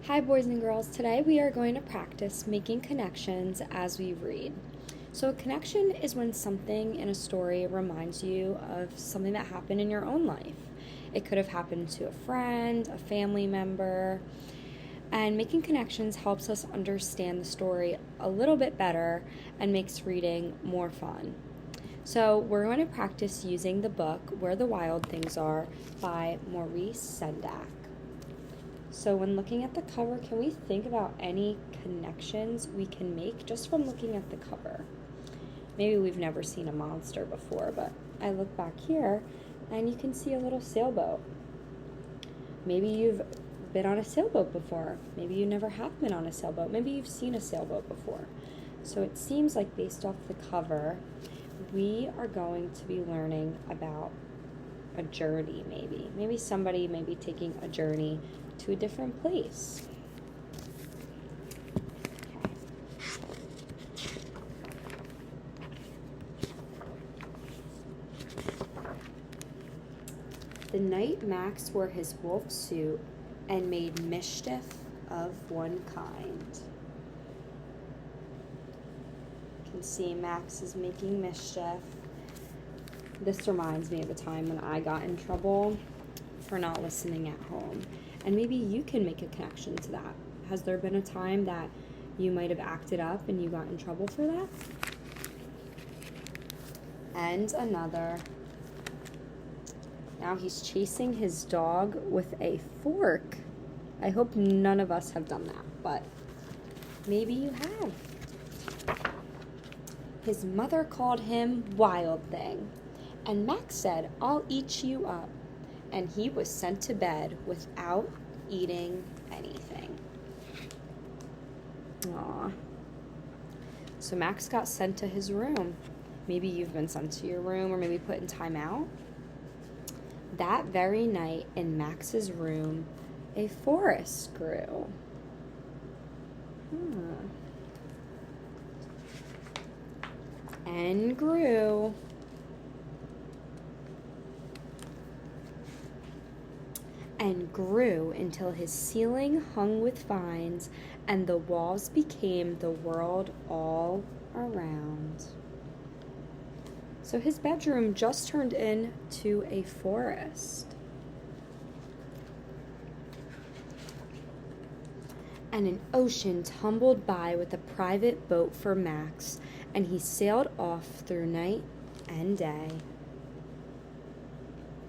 Hi, boys and girls. Today we are going to practice making connections as we read. So, a connection is when something in a story reminds you of something that happened in your own life. It could have happened to a friend, a family member, and making connections helps us understand the story a little bit better and makes reading more fun. So, we're going to practice using the book Where the Wild Things Are by Maurice Sendak. So when looking at the cover, can we think about any connections we can make just from looking at the cover? Maybe we've never seen a monster before, but I look back here and you can see a little sailboat. Maybe you've been on a sailboat before. Maybe you never have been on a sailboat. Maybe you've seen a sailboat before. So it seems like based off the cover, we are going to be learning about a journey maybe. Maybe somebody may be taking a journey to a different place. The night Max wore his wolf suit and made mischief of one kind. You can see Max is making mischief. This reminds me of a time when I got in trouble for not listening at home. And maybe you can make a connection to that. Has there been a time that you might have acted up and you got in trouble for that? And another. Now he's chasing his dog with a fork. I hope none of us have done that, but maybe you have. His mother called him Wild Thing, and Max said, "I'll eat you up." And he was sent to bed without eating anything. Aww. So Max got sent to his room. Maybe you've been sent to your room or maybe put in timeout. That very night in Max's room, a forest grew. And grew. And grew until his ceiling hung with vines and the walls became the world all around. So his bedroom just turned into a forest. And an ocean tumbled by with a private boat for Max, and he sailed off through night and day.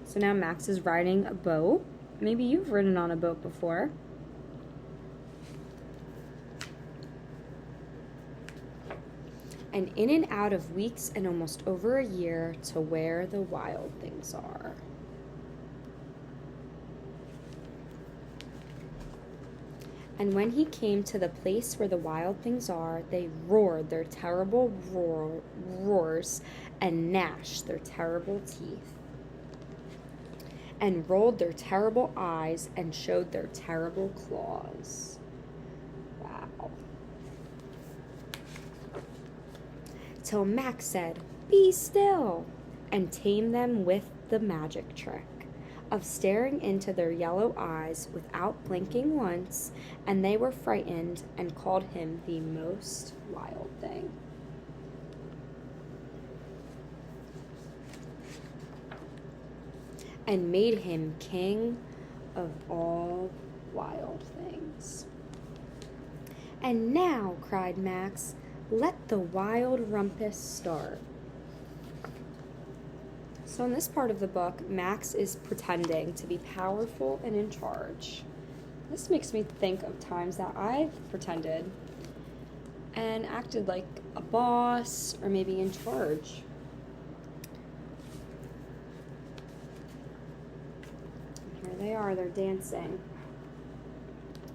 So now Max is riding a boat. Maybe you've ridden on a boat before. And in and out of weeks and almost over a year to where the wild things are. And when he came to the place where the wild things are, they roared their terrible roars and gnashed their terrible teeth, and rolled their terrible eyes and showed their terrible claws. Wow. Till Max said, "Be still," and tamed them with the magic trick of staring into their yellow eyes without blinking once, and they were frightened and called him the most wild thing. And made him king of all wild things. "And now," cried Max, "let the wild rumpus start." So in this part of the book, Max is pretending to be powerful and in charge. This makes me think of times that I've pretended and acted like a boss or maybe in charge. Here they are, they're dancing.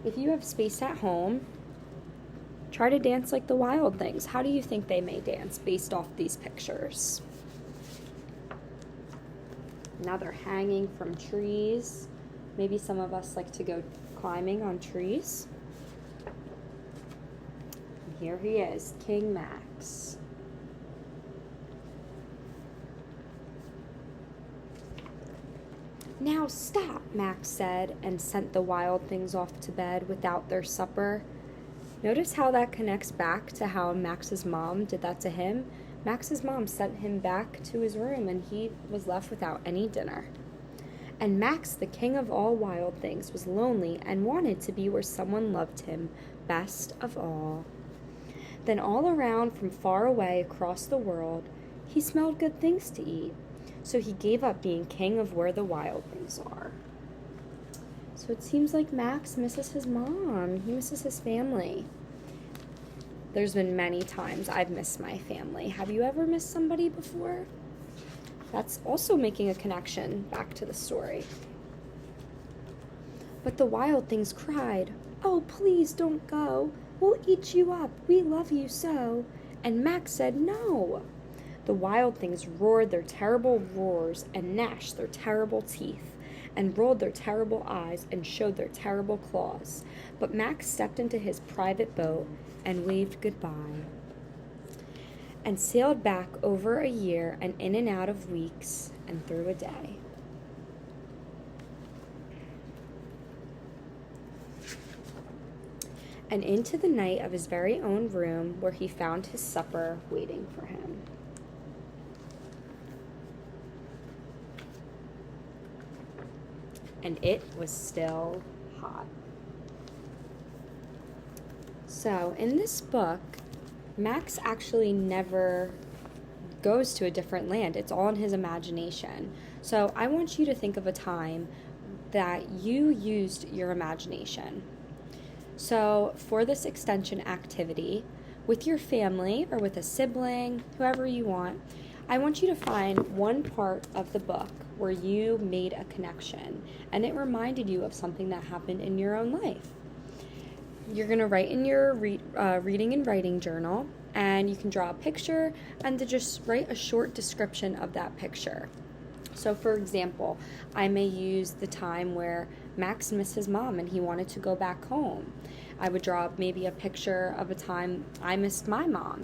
If you have space at home, try to dance like the wild things. How do you think they may dance based off these pictures? Now they're hanging from trees. Maybe some of us like to go climbing on trees. And here he is, King Max. "Now stop," Max said, and sent the wild things off to bed without their supper. Notice how that connects back to how Max's mom did that to him. Max's mom sent him back to his room and he was left without any dinner. And Max, the king of all wild things, was lonely and wanted to be where someone loved him best of all. Then all around from far away across the world, he smelled good things to eat. So he gave up being king of where the wild things are. So it seems like Max misses his mom. He misses his family. There's been many times I've missed my family. Have you ever missed somebody before? That's also making a connection back to the story. But the wild things cried, "Oh, please don't go. We'll eat you up. We love you so." And Max said no. The wild things roared their terrible roars and gnashed their terrible teeth and rolled their terrible eyes and showed their terrible claws. But Max stepped into his private boat and waved goodbye and sailed back over a year and in and out of weeks and through a day. And into the night of his very own room where he found his supper waiting for him. And it was still hot. So in this book, Max actually never goes to a different land. It's all in his imagination. So I want you to think of a time that you used your imagination. So for this extension activity, with your family or with a sibling, whoever you want, I want you to find one part of the book where you made a connection and it reminded you of something that happened in your own life. You're going to write in your reading and writing journal, and you can draw a picture and to just write a short description of that picture. So for example, I may use the time where Max missed his mom and he wanted to go back home. I would draw maybe a picture of a time I missed my mom.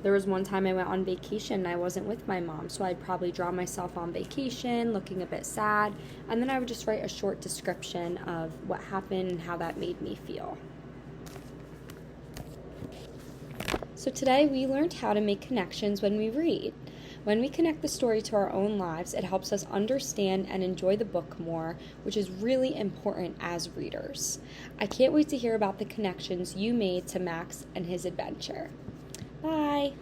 There was one time I went on vacation and I wasn't with my mom, so I'd probably draw myself on vacation, looking a bit sad, and then I would just write a short description of what happened and how that made me feel. So today we learned how to make connections when we read. When we connect the story to our own lives, it helps us understand and enjoy the book more, which is really important as readers. I can't wait to hear about the connections you made to Max and his adventure. Bye!